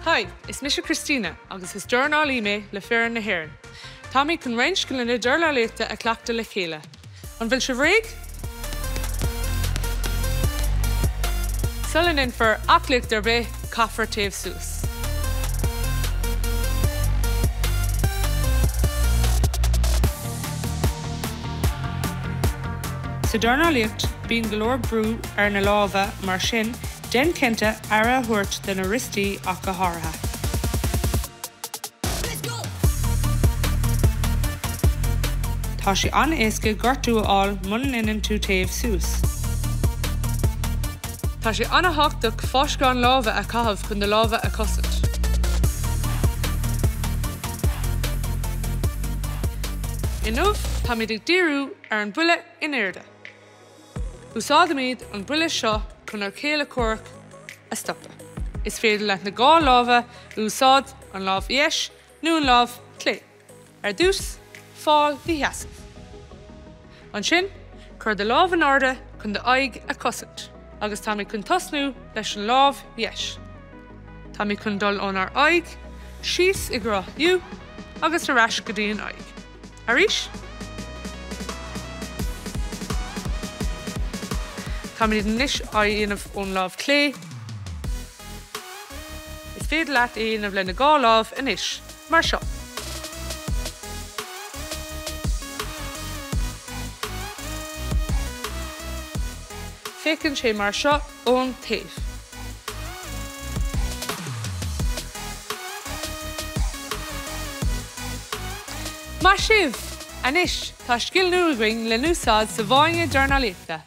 Hi, is Misha Christina, agus is Dornálaíocht le fear na hhéireann. Táimid chun roinnt go lena Dornálaíocht a cleachta le chéile. An bhfuil sibh réig? Sulan in for aclaíocht ar bith caithfear taobh suas. Sa Dornálaíocht, bíonn go leor brú ar na láimhe mar sin, den cinnte ara thuairt den na ristaí ach go háirithe. Tá sé an-éasca gortú aáil munan inan tú taobh suas. Tá sé an-háchtach fáisceán láimhe a caitheamh chun do láimhe a cosint. In nuamh, tá muid ag díriú ar an buille in Airde. Úsáidimid an buille seo chun ar chéile cuaireach a stoppa. Is féidir leat na gá láimhe úsáid an láimh dheis nó an láimh clé. Ar dús, fáil bhí heasamh. An sin, chuir de láimh an Airde chun de aghaidh a cosint, agus tá muid chun tosnú leis an láimh dheis. Tá muid chun dul ón ar aghaidh, síos i gcrá dhiú, agus ar ais go dtí an aghaidh. Arís? Tá muid anois á dhéanamh ón láimh clé. Is féidir leat dhéanamh le na gá láimh anois, mar seo. Féacann sé mar seo ón taobh. Má sibh, anois, tá scill nuaigh le núsáid sa bháinge Dornálaíochta.